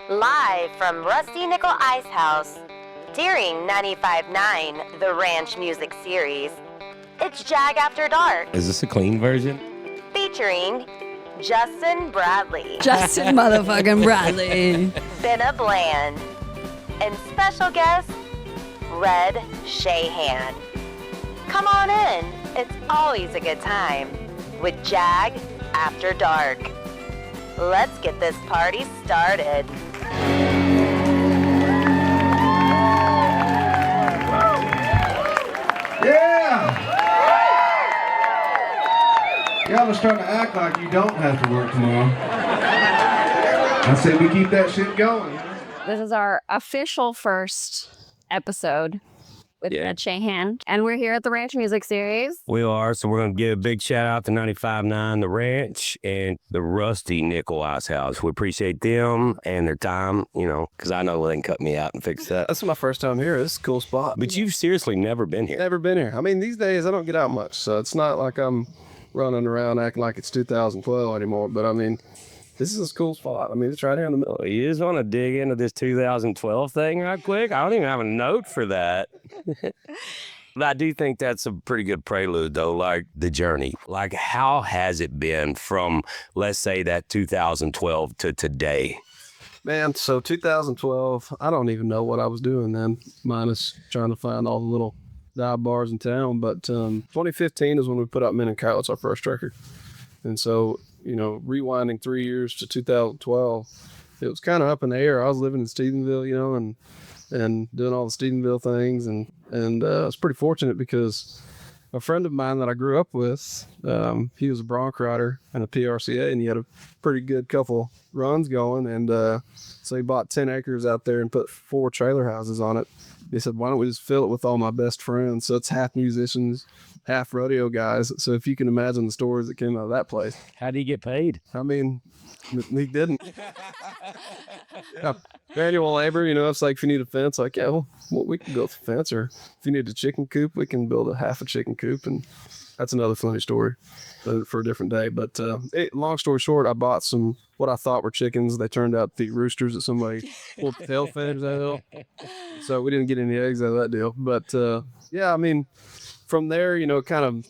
Live from Rusty Nickel Icehouse, during 95.9, the Ranch Music Series, it's JAG After Dark. Is this a clean version? Featuring Justin Bradley. Justin motherfucking Bradley. Benna Bland. And special guest, Red Shahan. Come on in. It's always a good time with JAG After Dark. Let's get this party started. Yeah! Y'all are starting to act like you don't have to work tomorrow. I say we keep that shit going. This is our official first episode with Red Shahan, and we're here at the Ranch Music Series. We are, so we're going to give a big shout out to 95.9 The Ranch and the Rusty Nickel Icehouse. We appreciate them and their time, because I know they can cut me out and fix that. That's my first time here. It's a cool spot. But you've seriously never been here. Never been here. I mean, these days I don't get out much, so it's not like I'm running around acting like it's 2012 anymore, but I mean, this is a cool spot. I mean, it's right here in the middle. You just want to dig into this 2012 thing right quick? I don't even have a note for that. But I do think that's a pretty good prelude, though, like the journey. Like, how has it been from, let's say, that 2012 to today? Man, so 2012, I don't even know what I was doing then, minus trying to find all the little dive bars in town. But 2015 is when we put out Men and Coyotes, our first record. And so, rewinding 3 years to 2012, it was kind of up in the air. I was living in Stephenville, and doing all the Stephenville things. And I was pretty fortunate because a friend of mine that I grew up with, he was a bronc rider and a PRCA, and he had a pretty good couple runs going. And so he bought 10 acres out there and put 4 trailer houses on it. He said, why don't we just fill it with all my best friends? So it's half musicians, half rodeo guys. So if you can imagine the stories that came out of that place. How do you get paid? I mean, he didn't. Manual labor, it's like if you need a fence, like, well, we can build a fence. Or if you need a chicken coop, we can build a half a chicken coop. And that's another funny story for a different day. But long story short, I bought some what I thought were chickens. They turned out to be roosters that somebody pulled the tail feathers out of. So we didn't get any eggs out of that deal. But I mean, from there, kind of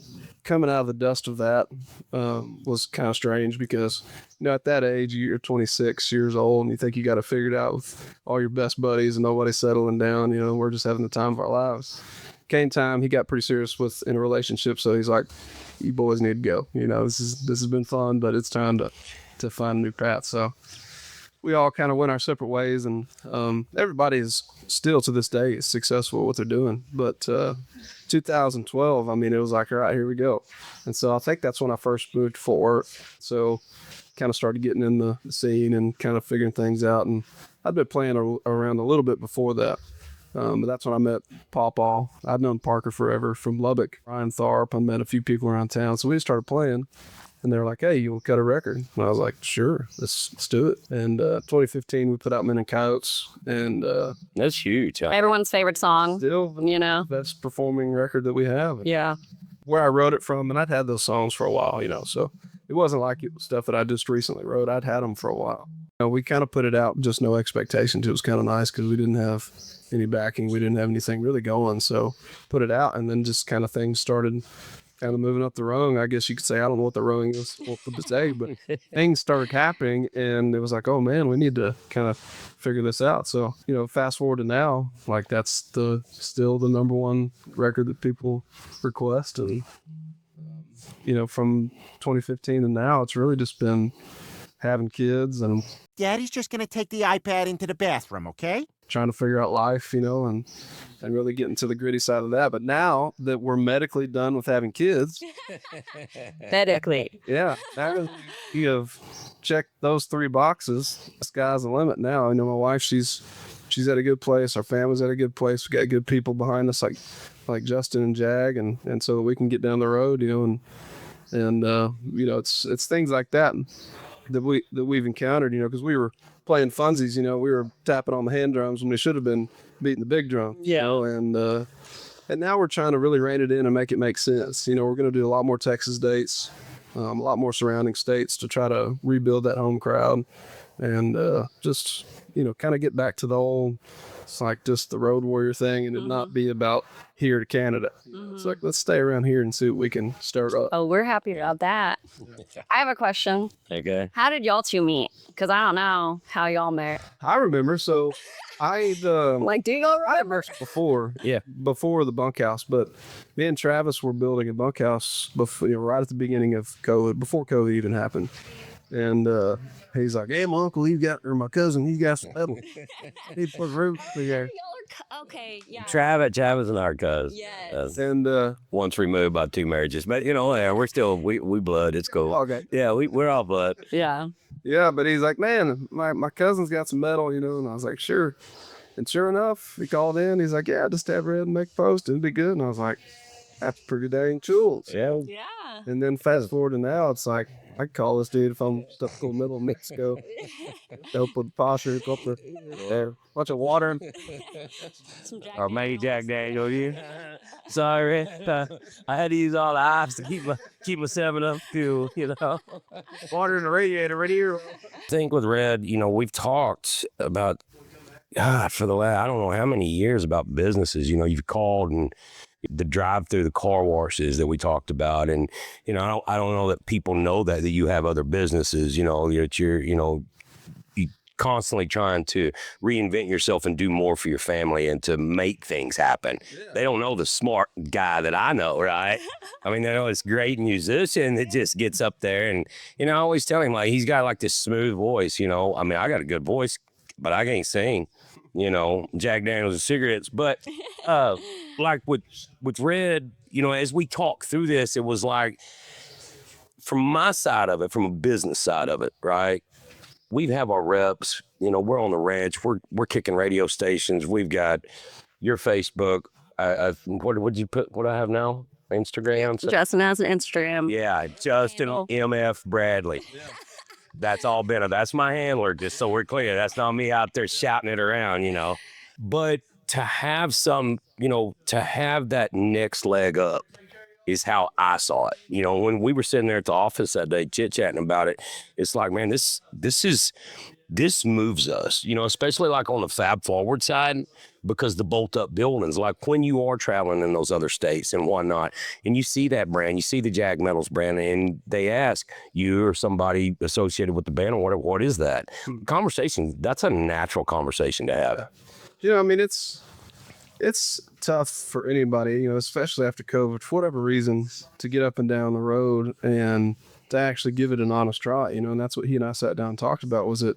coming out of the dust of that was kind of strange because, at that age, you're 26 years old and you think you got to figure it out with all your best buddies and nobody's settling down. We're just having the time of our lives. Came time, he got pretty serious in a relationship, so he's like, you boys need to go. This has been fun, but it's time to find a new path. So we all kind of went our separate ways, and everybody is still to this day is successful at what they're doing. But 2012, I mean, it was like, all right, here we go. And so I think that's when I first moved to Fort Worth. So kind of started getting in the scene and kind of figuring things out. And I'd been playing around a little bit before that. But that's when I met Pawpaw. I'd known Parker forever from Lubbock. Ryan Tharp, I met a few people around town. So we just started playing. And they were like, hey, you want to cut a record? And I was like, sure, let's do it. And 2015, we put out Men and Coyotes. And that's huge. Huh? Everyone's favorite song. Still, best performing record that we have. Yeah. Where I wrote it from, and I'd had those songs for a while, so it wasn't like it was stuff that I just recently wrote. I'd had them for a while. We kind of put it out, just no expectations. It was kind of nice because we didn't have any backing. We didn't have anything really going. So put it out, and then just kind of things started kind of moving up the rung. I guess you could say, I don't know what the rung is for the day, but things started happening, and it was like, oh man, we need to kind of figure this out. So, fast forward to now, like that's still the number one record that people request. And, from 2015 to now, it's really just been having kids and Daddy's just going to take the iPad into the bathroom, okay? trying to figure out life, and really getting to the gritty side of that. But now that we're medically done with having kids, Medically. yeah, now you have checked those 3 boxes. The sky's the limit now. My wife, she's at a good place. Our family's at a good place. We got good people behind us, like Justin and Jag, and so that we can get down the road, and it's things like that we've encountered, because we were playing funsies, we were tapping on the hand drums when we should have been beating the big drum. Yeah. And now we're trying to really rein it in and make it make sense. We're going to do a lot more Texas dates, a lot more surrounding states to try to rebuild that home crowd. and just, kind of get back to the old, it's like just the road warrior thing, and it not be about here to Canada. It's like, let's stay around here and see what we can start up. Oh, we're happy about that. I have a question. Okay. How did y'all two meet? Because I don't know how y'all met. I remember, so I Like, do y'all I remember? before the bunkhouse, but me and Travis were building a bunkhouse before, right at the beginning of COVID, before COVID even happened. And he's like, "Hey, my uncle, my cousin, he got some metal. He put roof there." Okay, yeah. Travis and our cousin. Yes. And Once removed by 2 marriages, but yeah, we're still we blood. It's cool. okay, Yeah, we're all blood. Yeah. yeah, but he's like, "Man, my cousin's got some metal, And I was like, "Sure." And sure enough, he called in. He's like, "Yeah, just have Red make a post. It'd be good." And I was like, "That's pretty dang cool." Yeah. Yeah. And then fast forward to now, it's like, I could call this dude if I'm stuff cool middle of Mexico. Help with posture, go up there, bunch of water. Or maybe Jack Daniel, you. Sorry, I had to use all the ice to keep my 7-Up fuel, Water in the radiator right here. I think with Red, we've talked about, for the last, I don't know how many years about businesses. You've called and the drive through the car washes that we talked about. And, I don't know that people know that you have other businesses, that you're constantly trying to reinvent yourself and do more for your family and to make things happen. Yeah. They don't know the smart guy that I know, right? I mean, they know this great musician that just gets up there and, I always tell him, like, he's got like this smooth voice, I mean, I got a good voice, but I can't sing, Jack Daniels and cigarettes. But like with Red, as we talk through this, it was like, from my side of it, from a business side of it, right? We have our reps, we're on the ranch, we're kicking radio stations. We've got your Facebook. What would you put? What I have now? Instagram. Justin has an Instagram. Yeah, Justin MF Bradley. Yeah. That's all Benna. That's my handler. Just so we're clear, that's not me out there shouting it around, But to have to have that next leg up is how I saw it. When we were sitting there at the office that day chit-chatting about it, it's like, man, this moves us, especially like on the Fab Forward side, because the bolt-up buildings, like when you are traveling in those other states and whatnot, and you see that brand, you see the JAG Metals brand, and they ask you or somebody associated with the band, or what is that? Conversation, that's a natural conversation to have. I mean, it's tough for anybody, especially after COVID, for whatever reason, to get up and down the road and to actually give it an honest try, and that's what he and I sat down and talked about. Was it,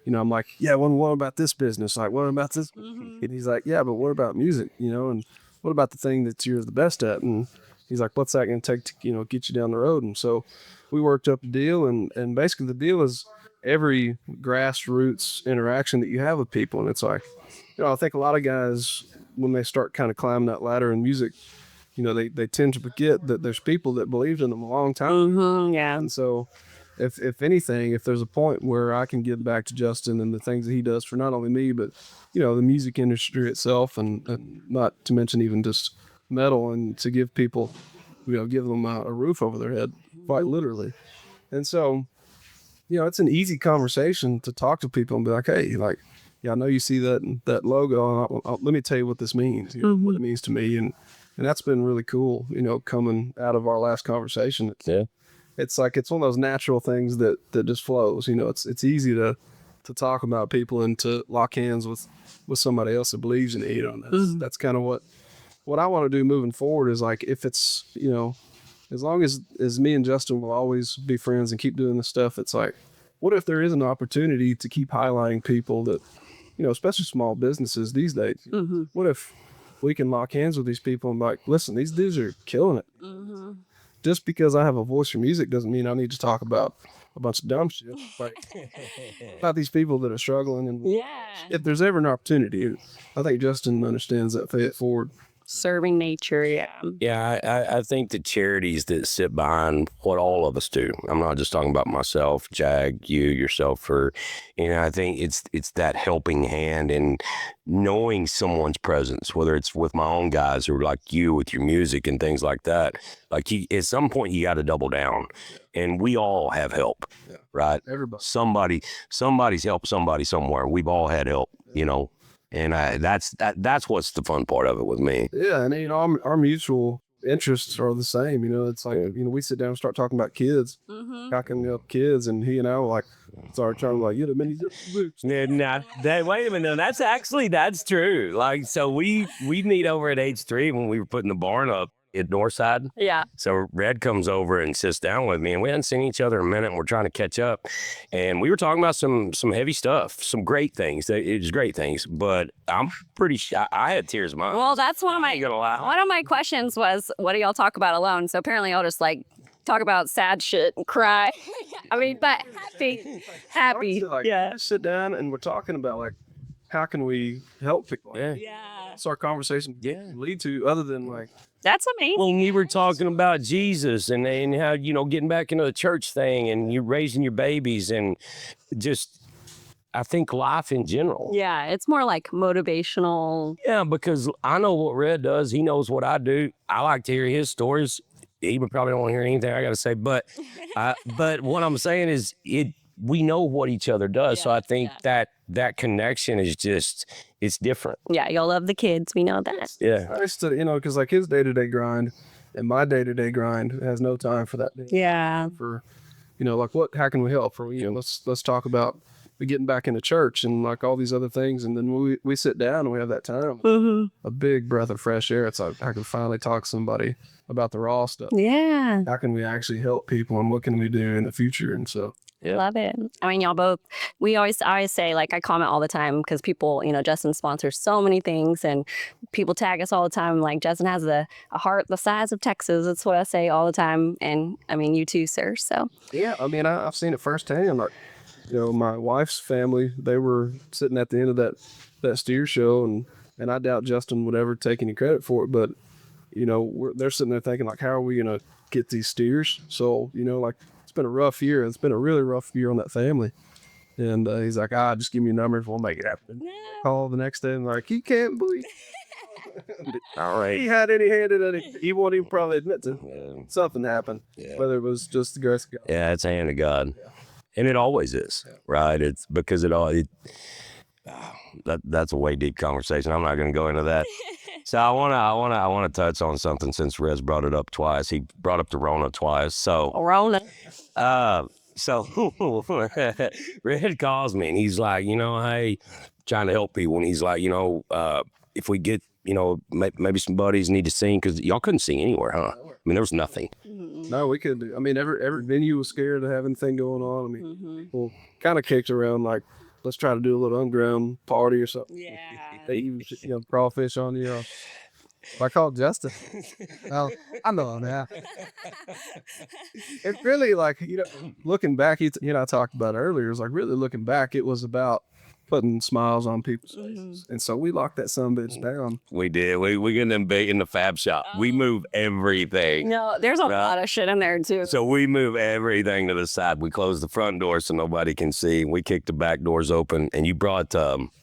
I'm like, yeah, what about this business? Like, what about this? Mm-hmm. And he's like, yeah, but what about music, and what about the thing that you're the best at? And he's like, what's that going to take to, get you down the road? And so we worked up a deal, and basically the deal is every grassroots interaction that you have with people. And it's like, I think a lot of guys, when they start kind of climbing that ladder in music, they tend to forget that there's people that believed in them a long time. Mm-hmm, yeah. And so if anything, if there's a point where I can give back to Justin and the things that he does for not only me, but, the music industry itself, and not to mention even just metal, and to give people, give them a roof over their head, quite literally. And so, it's an easy conversation to talk to people and be like, hey, like, yeah, I know you see that logo. Let me tell you what this means, what it means to me. And that's been really cool, coming out of our last conversation. It's like, it's one of those natural things that just flows. It's easy to talk about people and to lock hands with somebody else that believes in it. That's kind of what I want to do moving forward, is like, if it's, as long as me and Justin will always be friends and keep doing this stuff, it's like, what if there is an opportunity to keep highlighting people that, especially small businesses these days? Mm-hmm. What if we can lock hands with these people and be like, listen, these dudes are killing it. Mm-hmm. Just because I have a voice for music doesn't mean I need to talk about a bunch of dumb shit. Like, about these people that are struggling. And if there's ever an opportunity, I think Justin understands that fate forward. Serving nature, yeah. Yeah, I think the charities that sit behind what all of us do. I'm not just talking about myself, Jag, you, yourself, or I think it's that helping hand and knowing someone's presence, whether it's with my own guys or like you with your music and things like that. Like at some point you got to double down, and we all have help, right? Everybody. Somebody's helped somebody somewhere. We've all had help, And that's what's the fun part of it with me. Yeah, and our mutual interests are the same. It's like we sit down and start talking about kids, how can we help kids, and he and I were like start trying to like the many books. Yeah, wait a minute, no, that's true. Like so, we meet over at H3 when we were putting the barn up at Northside. Yeah. So Red comes over and sits down with me, and we hadn't seen each other in a minute, and we're trying to catch up. And we were talking about some heavy stuff, some great things. It was great things, but I'm pretty sure I had tears in my eyes. Well, that's one of I ain't gonna lie. my questions was, what do y'all talk about alone? So apparently I'll just like talk about sad shit and cry. I mean, but happy. Like, Yeah. sit down and we're talking about like how can we help people. Yeah. That's our conversation lead to, other than like That's amazing. Well, we were talking about Jesus and how, getting back into the church thing and you raising your babies and just, I think life in general. Yeah, it's more like motivational. Yeah, because I know what Red does. He knows what I do. I like to hear his stories. He would probably don't want to hear anything I got to say, but what I'm saying is we know what each other does. So I think that connection is just, it's different. Yeah, y'all love the kids. We know that. Yeah. I used to, because like his day-to-day grind and my day-to-day grind has no time for that. Yeah. For, like how can we help? Or, let's talk about getting back into church and like all these other things. And then we sit down and we have that time. A big breath of fresh air. It's like I can finally talk to somebody about the raw stuff. Yeah. How can we actually help people and what can we do in the future? And so. Yeah. Love it. I mean, y'all both, I always say, like, I comment all the time because people, Justin sponsors so many things and people tag us all the time. Like, Justin has a heart the size of Texas. That's what I say all the time. And I mean, you too, sir. So. Yeah. I mean, I've seen it firsthand. Like, my wife's family, they were sitting at the end of that steer show and I doubt Justin would ever take any credit for it. But, they're sitting there thinking like, how are we going to get these steers? So, like, it's been a rough year. It's been a really rough year on that family. And he's like, just give me your numbers. We'll make it happen. Yeah. Call the next day and like, he can't believe All right. he had any hand in it. He won't even probably admit to something happened. Yeah. Whether it was just the grace of God. Yeah, it's a hand of God. Yeah. And it always is, right? It's because that's a way deep conversation. I'm not going to go into that. So I want to touch on something since Rez brought it up twice. He brought up the Rona twice. So Rona. So Red calls me and he's like, hey, trying to help people. And he's like, if we get, maybe some buddies need to sing because y'all couldn't sing anywhere, huh? I mean, there was nothing. No, we couldn't do. I mean, every venue was scared to have anything going on. I mean, people kind of kicked around like, let's try to do a little underground party or something. Yeah. They even, crawfish on you. I called Justin. Well, I know now. It's really like, looking back, I talked about earlier, it's like really looking back, it was about putting smiles on people's faces. And so we locked that sumbitch down. We did. We get them big in the fab shop. We move everything. No, there's a lot of shit in there too. So we move everything to the side. We close the front door so nobody can see. We kick the back doors open. And you brought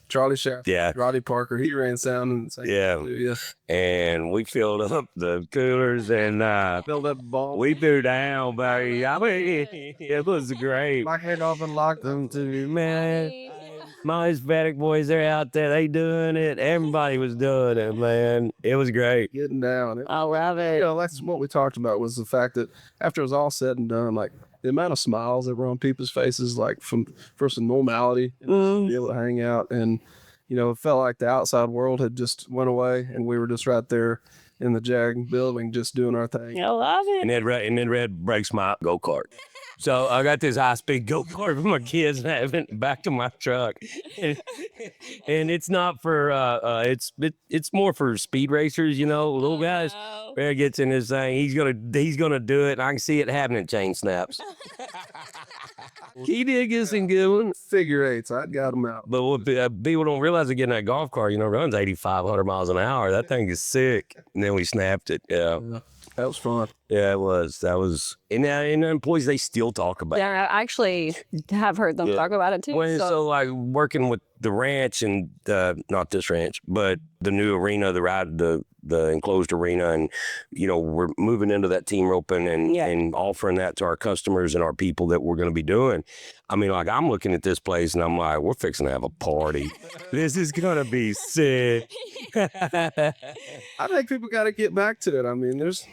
Charlie Shaft, yeah, Roddy Parker, he ran sound and sang. Yeah. And we filled up the coolers and filled up the ball. We threw down, baby. I mean, it was great. My head off and locked them too, man. My Hispanic boys, they're out there. They doing it. Everybody was doing it, man. It was great. Getting down. I love it. That's what we talked about was the fact that after it was all said and done, like the amount of smiles that were on people's faces, like for some normality, and be able to hang out. And, it felt like the outside world had just went away and we were just right there in the JAG building, just doing our thing. I love it. And then Red breaks my go-kart. So I got this high-speed go-kart for my kids and I have it back to my truck. And it's not for, it's more for speed racers, little guys. Red gets in this thing. He's gonna do it and I can see it happening. Chain snaps. He did get some good ones. Figure eights, I got them out. But what people don't realize, again, that golf cart, runs 8,500 miles an hour. That thing is sick. And then we snapped it. Yeah. That was fun. Yeah, it was. That was. And the employees, they still talk about it. Yeah, I actually have heard them talk about it too. Well, so like working with the ranch and not this ranch, but the new arena, the enclosed arena, and we're moving into that team roping and offering that to our customers and our people that we're going to be doing. I mean, like I'm looking at this place and I'm like, we're fixing to have a party. This is going to be sick. I think people got to get back to it. I mean, there's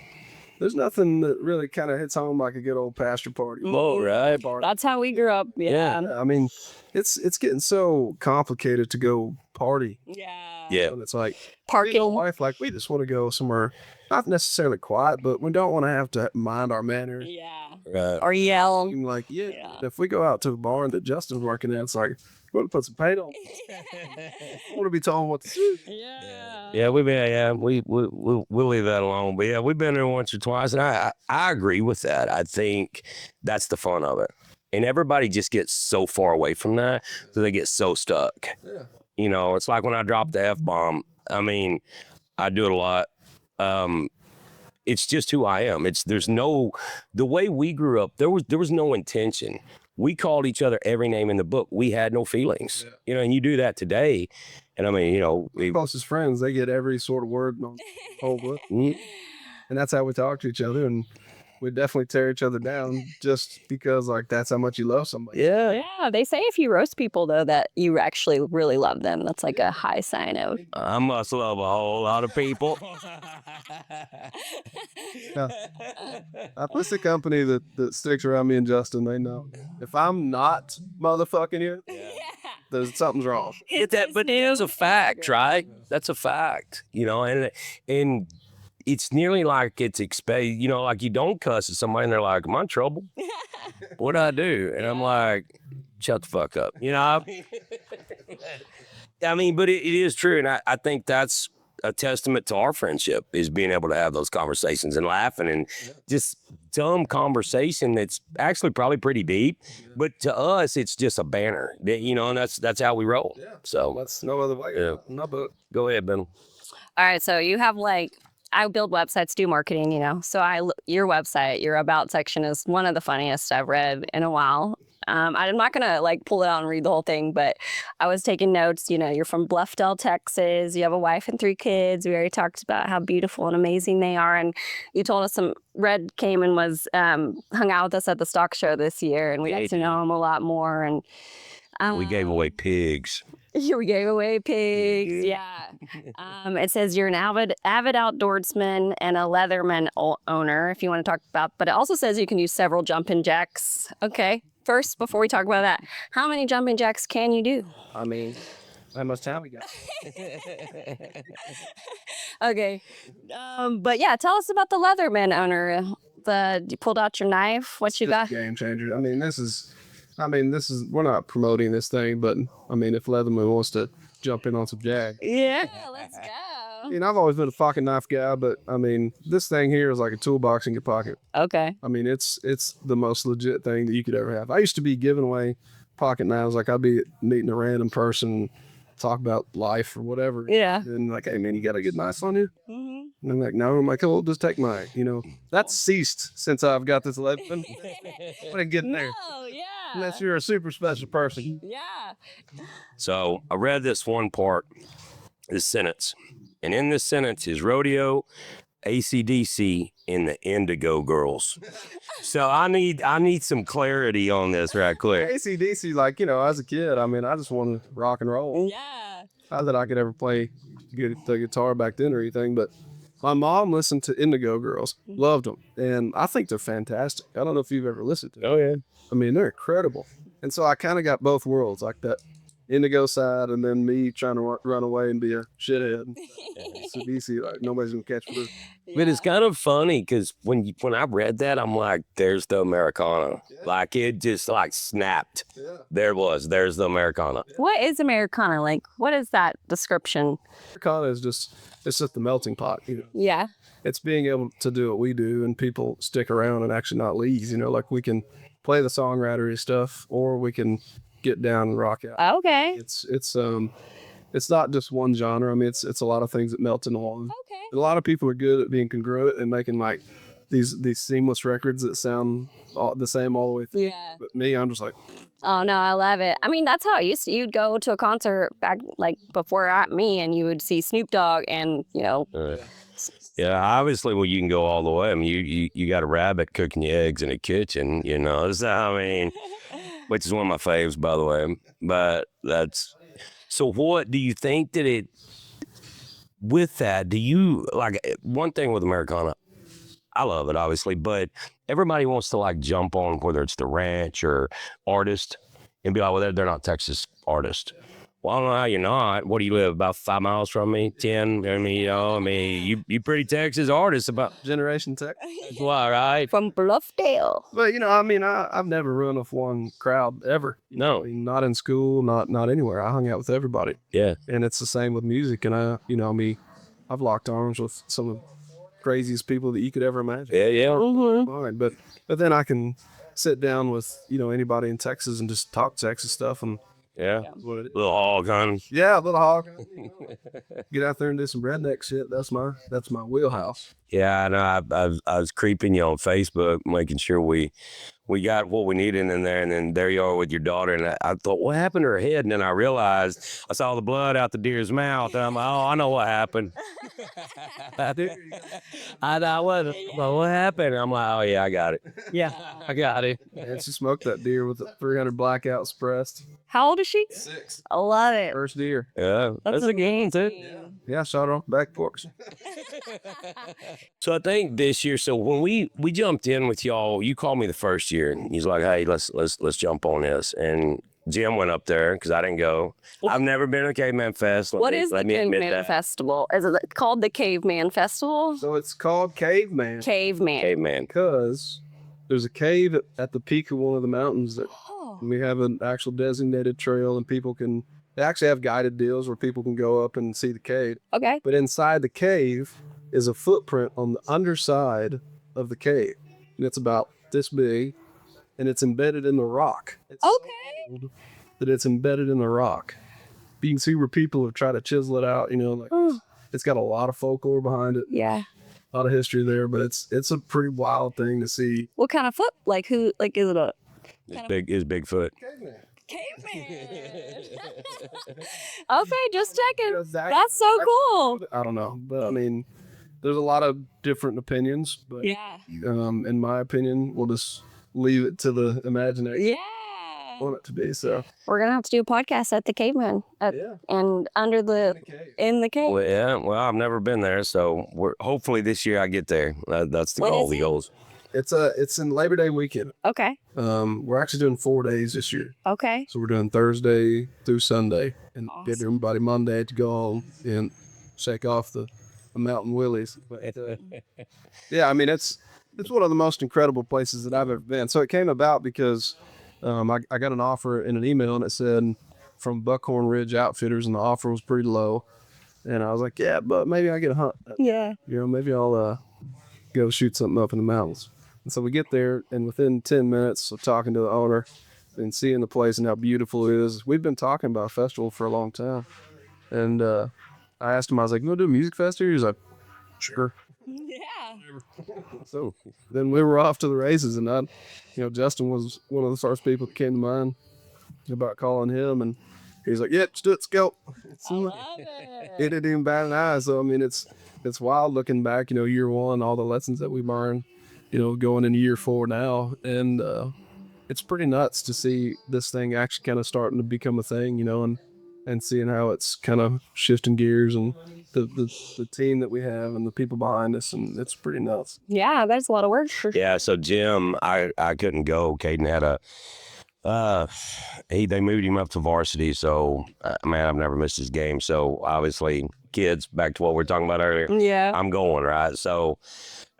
nothing that really kind of hits home like a good old pasture party. Oh, right. That's how we grew up. Yeah. I mean, it's getting so complicated to go party. Yeah. And it's like Parking. me and my wife, like we just want to go somewhere not necessarily quiet, but we don't want to have to mind our manners. Yeah. Right. Or yell. I'm like, if we go out to a barn that Justin's working at, it's like, we want to put some paint on. I want to be told what to do. Yeah, we'll leave that alone. But yeah, we've been there once or twice, and I agree with that. I think that's the fun of it. And everybody just gets so far away from that, so they get so stuck. Yeah. It's like when I drop the F-bomb. I mean, I do it a lot. It's just who I am. The way we grew up, there was no intention. We called each other every name in the book. We had no feelings, and you do that today. And I mean, we closest friends, they get every sort of word on the whole book. And that's how we talk to each other. And we definitely tear each other down just because that's how much you love somebody. Yeah. They say if you roast people though, that you actually really love them. That's like a high sign of. I must love a whole lot of people. That's the company that sticks around me and Justin. They know if I'm not motherfucking you, there's something's wrong. But it is a fact, right? That's a fact, and it's nearly like it's expected, like you don't cuss at somebody and they're like, am I in trouble? What do I do? And I'm like, shut the fuck up. I mean, but it is true. And I think that's a testament to our friendship, is being able to have those conversations and laughing and just dumb conversation that's actually probably pretty deep. But to us, it's just a banner, and that's how we roll. Yeah. So that's no other way. Yeah. No, but go ahead, Ben. All right. So you have I build websites, do marketing, So your website, your about section is one of the funniest I've read in a while. I'm not gonna pull it out and read the whole thing, but I was taking notes. You're from Bluffdale, Texas. You have a wife and 3 kids. We already talked about how beautiful and amazing they are, and you told us Red Caveman was hung out with us at the stock show this year, and we got to know him a lot more. And we gave away pigs. We gave away pigs. Yeah. It says you're an avid outdoorsman and a Leatherman owner, if you want to talk about. But it also says you can use several jumping jacks. Okay. First, before we talk about that, how many jumping jacks can you do? I mean, how much time we got? Okay. But yeah, tell us about the Leatherman owner. You pulled out your knife. What you got? Game changer. I mean, this is, we're not promoting this thing, but I mean, if Leatherman wants to jump in on some JAG. Yeah, let's go. I've always been a pocket knife guy, but I mean, this thing here is like a toolbox in your pocket. Okay. I mean, it's the most legit thing that you could ever have. I used to be giving away pocket knives. I'd be meeting a random person, talk about life or whatever. Yeah. And hey man, you got a good knife on you? Mm-hmm. And I'm like, no. I'm like, oh, just take mine. That's ceased since I've got this weapon. What ain't getting there? No, yeah. Unless you're a super special person. Yeah. So I read this one part, this sentence. And in this sentence is rodeo, AC/DC, and the Indigo Girls. So I need some clarity on this right quick. AC/DC, as a kid, I just wanted to rock and roll. Yeah. Not that I could ever play the guitar back then or anything, but my mom listened to Indigo Girls, loved them, and I think they're fantastic. I don't know if you've ever listened to them. Oh, yeah. I mean, they're incredible. And so I kind of got both worlds, like that Indigo side, and then me trying to run away and be a shithead. So DC, nobody's gonna catch me. But it's kind of funny because when I read that, I'm like, there's the Americana. Yeah. It just snapped. Yeah. There's the Americana. What is Americana? What is that description? Americana is it's just the melting pot. Yeah. It's being able to do what we do and people stick around and actually not leave. We can play the songwritery stuff, or we can get down and rock out. Okay. It's not just one genre. I mean, it's a lot of things that melt into one. Okay. A lot of people are good at being congruent and making like these seamless records that sound the same all the way through. Yeah. But me, I'm just like, Oh no, I love it. I mean, that's how it used to. You'd go to a concert back like before me, and you would see Snoop Dogg, and Yeah, obviously, well, you can go all the way. I mean, you got a rabbit cooking your eggs in the kitchen, you know. So, I mean, which is one of my faves, by the way. But that's so. What do you think that it? With that, do you like one thing with Americana? I love it, obviously, but everybody wants to like jump on whether it's the ranch or artist and be like, well, they're not Texas artists. Well, no, you're not. What do you live about 5 miles from me? 10? I mean, you pretty Texas artists about Generation Tech. that's why, right? from Bluffdale. But I mean, I've never run off one crowd ever. No. I mean, not in school, not anywhere. I hung out with everybody, Yeah. and it's the same with music. And I've locked arms with some of the craziest people that you could ever imagine. Yeah. Fine, but then I can sit down with anybody in Texas and just talk Texas stuff and Yeah. what it is. Little hog hunting. Yeah, little hog. Get out there and do some redneck shit. That's my wheelhouse. Yeah, I know. I was creeping you on Facebook, making sure we got what we needed in there, and then there you are with your daughter. And I thought, what happened to her head? And then I realized I saw the blood out the deer's mouth, and I'm like, oh, I know what happened. I know what happened. I'm like, oh yeah, I got it. Yeah, I got it. And she smoked that deer with 300 blackouts pressed. How old is she? 6. I love it. First deer. Yeah, that's a game too. Yeah, shot her on the back porch. So I think this year, so when we jumped in with y'all, you called me the first year, and he's like, hey, let's jump on this. And Jim went up there because I didn't go. I've never been to Caveman Fest. What is the Caveman Festival? Is it called the Caveman Festival? So it's called Caveman. Caveman. Because there's a cave at the peak of one of the mountains that we have an actual designated trail, and they actually have guided deals where people can go up and see the cave. Okay. But inside the cave is a footprint on the underside of the cave. And it's about this big, and it's embedded in the rock. It's so old that it's embedded in the rock. You can see where people have tried to chisel it out, it's got a lot of folklore behind it. Yeah. A lot of history there, but it's a pretty wild thing to see. What kind of foot? Like who? Like is it a It's Bigfoot. caveman? Okay, just checking. That's so cool. I don't know, but I mean, there's a lot of different opinions, but Yeah. in my opinion, we'll just leave it to the imagination. Yeah. I want it to be so. We're gonna have to do a podcast at the Caveman and under in the cave. Well, yeah. Well, I've never been there, so hopefully this year I get there. That's the When goal. is The it? goals. It's in Labor Day weekend. Okay. We're actually doing 4 days this year. Okay. So we're doing Thursday through Sunday, and get everybody Monday to go home and shake off the mountain willies. But, yeah, I mean it's one of the most incredible places that I've ever been. So it came about because I got an offer in an email, and it said from Buckhorn Ridge Outfitters, and the offer was pretty low. And I was like, yeah, but maybe I get a hunt. Yeah. Maybe I'll go shoot something up in the mountains. And so we get there, and within 10 minutes of talking to the owner and seeing the place and how beautiful it is, we've been talking about a festival for a long time. And I asked him, I was like, you want to do a music festival? He was like, sure. Yeah. So then we were off to the races, and Justin was one of the first people that came to mind about calling him, and he's like, yeah, just do it, scout. I love it. It didn't even bat an eye. So I mean, it's wild looking back, year one, all the lessons that we learned, going into year 4 now, and it's pretty nuts to see this thing actually kind of starting to become a thing, and seeing how it's kind of shifting gears, and the team that we have and the people behind us, and it's pretty nuts. Yeah, that's a lot of work. Yeah. So Jim, I couldn't go. Caden had they moved him up to varsity. So man, I've never missed his game. So obviously, kids, back to what we were talking about earlier. Yeah. I'm going, right? So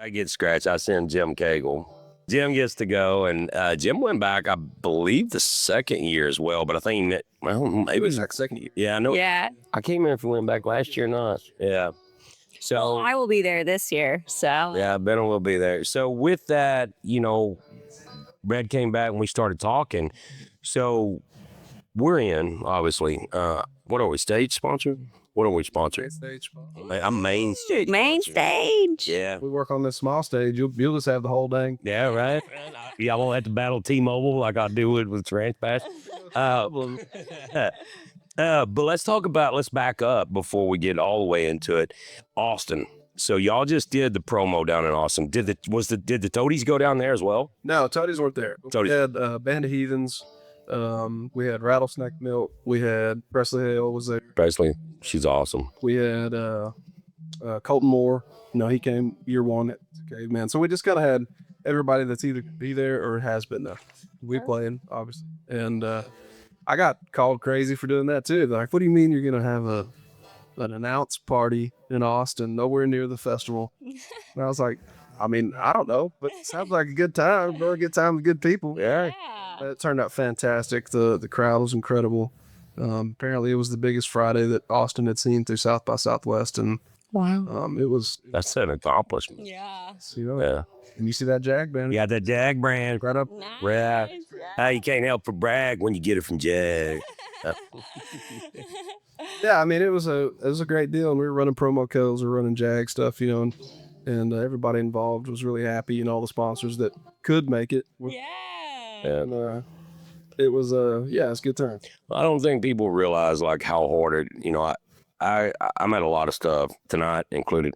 I get scratched. I send Jim Cagle. Jim gets to go, and Jim went back, I believe, the second year as well. But I think maybe It was like second year. Yeah, I know. Yeah. I can't remember if he went back last year or not. Yeah. So I will be there this year. So yeah, Benna will be there. So with that, Red came back and we started talking. So we're in, obviously. What are we, stage sponsor? What are we sponsored? Stage. I'm main stage. Main sponsor. stage. Yeah. We work on this small stage. You'll just have the whole dang. Yeah, right. Yeah, I won't have to battle T-Mobile like I do with Ranch Pass. But let's back up before we get all the way into it. Austin. So y'all just did the promo down in Austin. Did the Toadies go down there as well? No, Toadies weren't there. Toadies. We had Band of Heathens. We had Rattlesnake Milk. We had Presley Hale was there. Presley, she's awesome. We had Colton Moore. He came year one at Caveman. So we just kind of had everybody that's either be there or has been there. We playing, obviously. And I got called crazy for doing that too. They're like, what do you mean you're going to have an announce party in Austin, nowhere near the festival? And I was like, I mean, I don't know, but it sounds like a good time. Very good time with good people. Yeah. It turned out fantastic. The crowd was incredible. Apparently it was the biggest Friday that Austin had seen through South by Southwest. And Wow. it was, That's an accomplishment. Yeah. Yeah. and you see that JAG band. You got that JAG brand. Right up. Yeah. You can't help but brag when you get it from JAG. Yeah, I mean, it was a great deal. And we were running promo codes, we were running JAG stuff, and everybody involved was really happy, and all the sponsors that could make it. And it was it's a good turn. I don't think people realize like how hard it. I'm at a lot of stuff tonight included.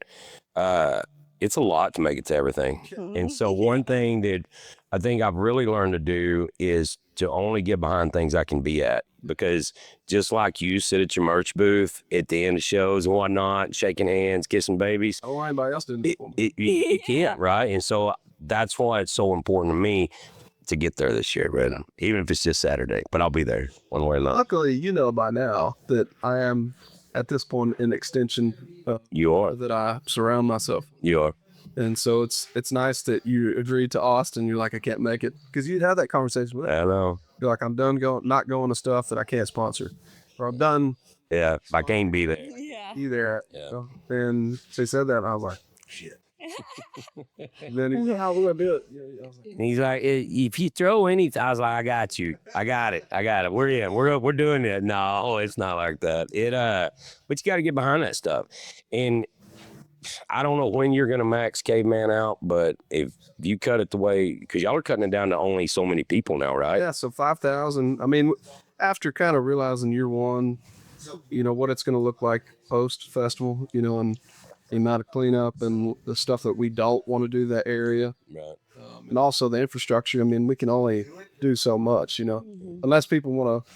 It's a lot to make it to everything. And so one thing that I think I've really learned to do is to only get behind things I can be at. Because just like you sit at your merch booth at the end of shows and whatnot, shaking hands, kissing babies. Oh, anybody else didn't. You can't, right? And so that's why it's so important to me to get there this year, Red. Even if it's just Saturday, but I'll be there one way or another. Luckily, you know by now that I am at this point an extension You are. that I surround myself. You are. And so it's nice that you agreed to Austin. You're like, I can't make it, because you'd have that conversation with I know. You're like, I'm done not going to stuff that I can't sponsor, or I'm done Yeah, I can't be there. be there. Yeah. And they said that, and I was like, shit. And then he's like, how we gonna do it? Yeah, I was like, And he's like, if you throw anything, I was like, I got you. I got it. We're in. We're doing it. No, it's not like that. But you got to get behind that stuff. And I don't know when you're gonna max Caveman out, but if you cut it the way, because y'all are cutting it down to only so many people now, right? yeah, so 5,000. I mean, after kind of realizing year one, what it's gonna look like post festival, and the amount of cleanup and the stuff that we don't want to do that area. Right. And also the infrastructure. I mean, we can only do so much, unless people want to,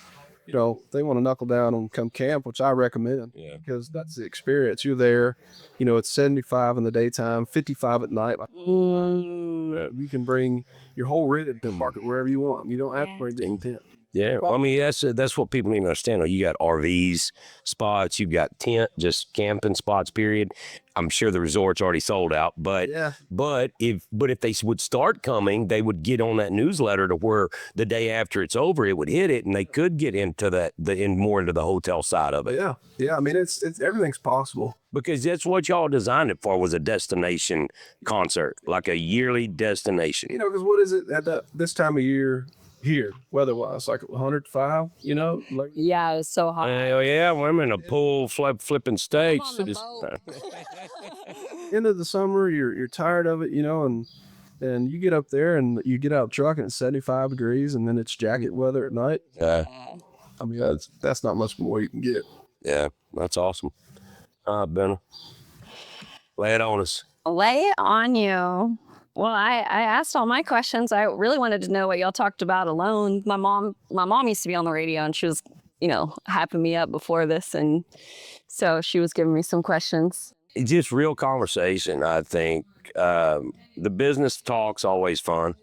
they want to knuckle down and come camp, which I recommend. Yeah. Because that's the experience. You're there, it's 75 in the daytime, 55 at night. Like, you can bring your whole rig and park it wherever you want. You don't have to bring the tent. Yeah, well, I mean, that's what people need to understand. You got RVs spots, you got tent, just camping spots, period. I'm sure the resort's already sold out, but Yeah. but if they would start coming, they would get on that newsletter to where the day after it's over, it would hit it, and they could get into more into the hotel side of it. But yeah. I mean, it's everything's possible. Because that's what y'all designed it for, was a destination concert, like a yearly destination. Because what is it at this time of year here, weather-wise, like 105, like Yeah, it was so hot. Oh yeah, I'm in a pool flipping steaks. on the It's- end of the summer, you're tired of it, and you get up there and you get out of the truck and it's 75 degrees, and then it's jacket weather at night. Yeah, I mean, that's not much more you can get. yeah, that's awesome. Benna, lay it on us. Lay it on you. Well, I asked all my questions. I really wanted to know what y'all talked about alone. My mom used to be on the radio, and she was, hyping me up before this, and so she was giving me some questions. It's just real conversation, I think. The business talk's always fun,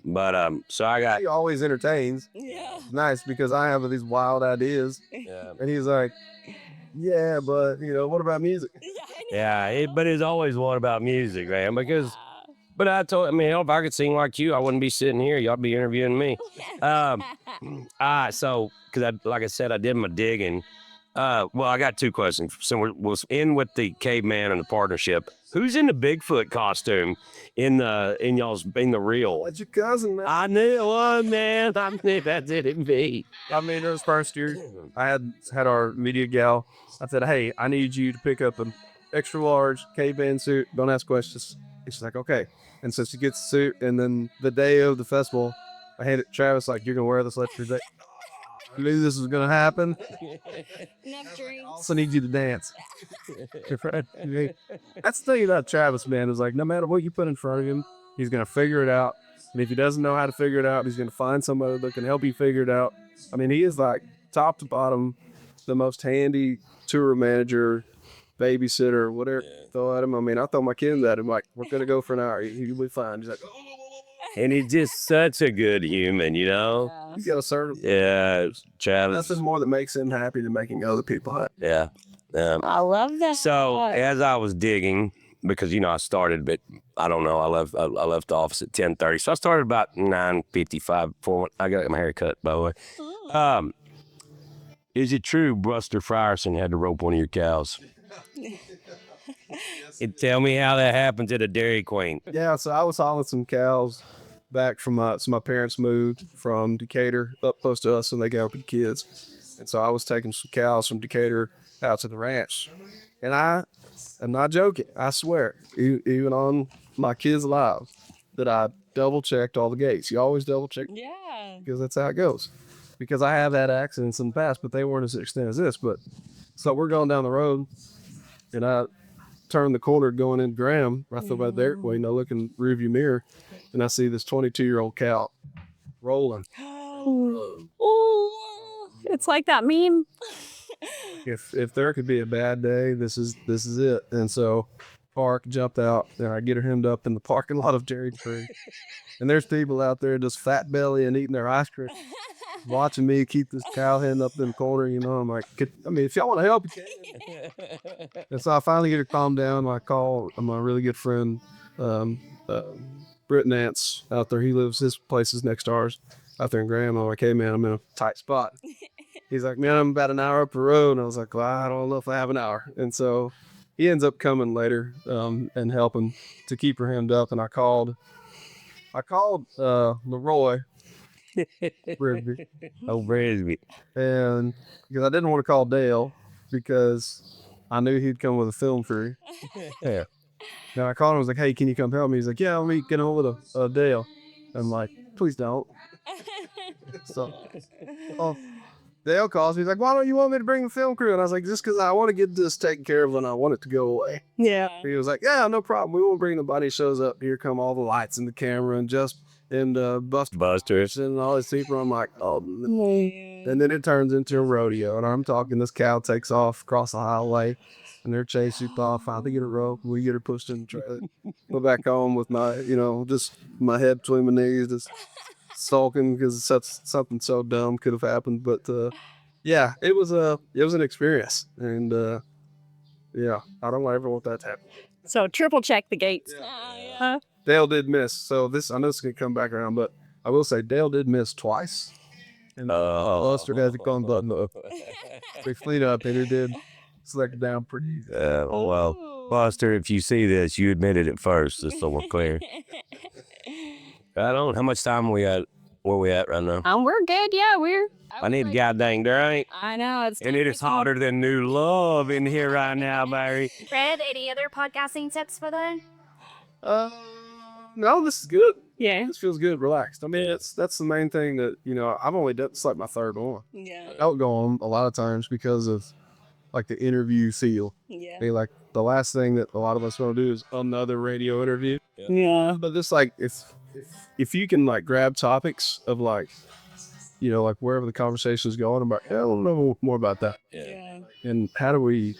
but so I got. He always entertains. Yeah. It's nice because I have these wild ideas, Yeah, and he's like, yeah, but what about music? but it's always one about music, man, because. But if I could sing like you, I wouldn't be sitting here. Y'all be interviewing me. So, because like I said, I did my digging. Well, I got two questions. So we're in with the caveman and the partnership. Who's in the Bigfoot costume in the reel? That's your cousin, man. I knew one, man. I knew that didn't be. I mean, it was first year. I had our media gal. I said, hey, I need you to pick up an extra large caveman suit. Don't ask questions. And she's like, okay. And so she gets the suit. And then the day of the festival, I handed it to Travis, like, you're going to wear this for day. I knew this was going to happen. Enough drinks. I also need you to dance. That's the thing about Travis, man, is like, no matter what you put in front of him, he's going to figure it out. And if he doesn't know how to figure it out, he's going to find somebody that can help you figure it out. I mean, he is like top to bottom, the most handy tour manager, babysitter, whatever. Throw at him. I mean, I throw my kids at him, like, we're going to go for an hour. He'll be fine. He's like, And he's just such a good human, you know? he's got a certain, Yeah, Travis. nothing more that makes him happy than making other people happy. Yeah. I love that. So as I was digging, because I started, but I don't know. I left the office at 10:30, so I started about 9:55. Before I got my hair cut, by the way. Is it true Buster Frierson had to rope one of your cows? And tell me how that happened to the Dairy Queen. Yeah, so I was hauling some cows back from so my parents moved from Decatur up close to us, and they got with the kids. And so I was taking some cows from Decatur out to the ranch. And I am not joking. I swear, even on my kids' lives, that I double checked all the gates. You always double check. Yeah. Because that's how it goes. Because I have had accidents in the past, but they weren't as extent as this. But so we're going down the road, and I turned the corner going in Graham, right there by the Dairy Queen. I look in the rearview mirror, and I see this 22-year-old cow rolling. Oh, it's like that meme. If there could be a bad day, this is it. And so Park jumped out, and I get her hemmed up in the parking lot of Dairy Queen. And there's people out there just fat belly and eating their ice cream, watching me keep this cow hen up in the corner. I'm like, if y'all want to help, you can. And so I finally get her calmed down. I call my really good friend, Britt Nance out there. His place is next to ours out there in Graham. I'm like, hey man, I'm in a tight spot. He's like, man, I'm about an hour up the road. And I was like, well, I don't know if I have an hour. And so he ends up coming later and helping to keep her hemmed up. And I called Leroy Brisby. Oh, Brisby. And because I didn't want to call Dale because I knew he'd come with a film crew. Yeah. Now I called him. I was like, hey, can you come help me? He's like, yeah, let me get on with Dale. I'm like, please don't. So, Dale calls me. He's like, why don't you want me to bring the film crew? And I was like, just because I want to get this taken care of and I want it to go away. Yeah. He was like, yeah, no problem. We won't bring nobody. Shows up. Here come all the lights and the camera and Busters and all these people. I'm like, oh. And then it turns into a rodeo. And I'm talking, this cow takes off across the highway and they're chasing off. Finally get a rope. We get her pushed in the trailer. Go back home with my, just my head between my knees, just sulking because something so dumb could have happened. But yeah, it was an experience. And yeah, I don't ever want that to happen. So triple check the gates. Yeah. Dale did miss. So I know this is going to come back around, but I will say Dale did miss twice. And Buster has a con button up. They cleaned up and it did select it down pretty easy. Well, Buster, if you see this, you admitted it first, just so we're clear. I don't know. How much time we got? Where we at right now? We're good. Yeah, I need a goddamn drink. I know. And it is hotter than new love in here right now, Barry. Fred, any other podcasting tips for them? No, this is good. Yeah. This feels good, relaxed. I mean, that's the main thing that, I've only done, it's like my third one. Yeah. I don't go on a lot of times because of like the interview feel. Yeah. I mean, like the last thing that a lot of us want to do is another radio interview. Yeah. But this, like, if you can like grab topics of like, like wherever the conversation is going, I'm like, I don't know more about that. Yeah. And how do we,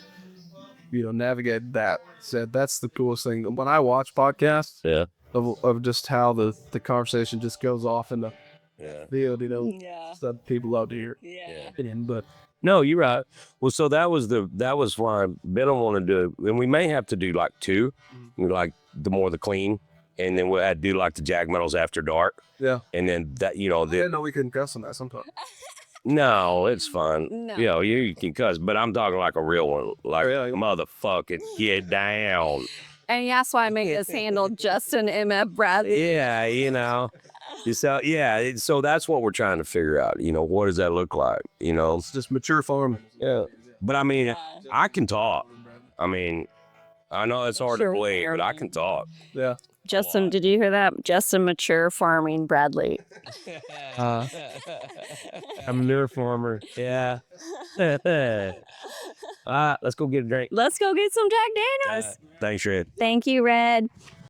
navigate that? So that's the coolest thing. When I watch podcasts, of just how the conversation just goes off in the field, stuff people love to hear. Yeah. But No, you're right. Well, so that was why Benna wanted to, and we may have to do like two, like the clean, and then we'll do like the JAG Metals After Dark. Yeah. And then that, I didn't know we couldn't cuss on that sometimes. No, it's fun. No. You know, you can cuss, but I'm talking like a real one. Like, Really? motherfucking get down. And that's why I make this handle Justin M.F. Bradley. Yeah, you know. So, so that's what we're trying to figure out. You know, what does that look like? You know? It's just mature farm. Yeah. But I mean, I can talk. I mean, I know it's hard to believe, but I can talk. Yeah. Justin, did you hear that? Justin Mature Farming Bradley. I'm a newer farmer. Yeah. All right, let's go get a drink. Let's go get some Jack Daniels. Thanks, Red. Thank you, Red.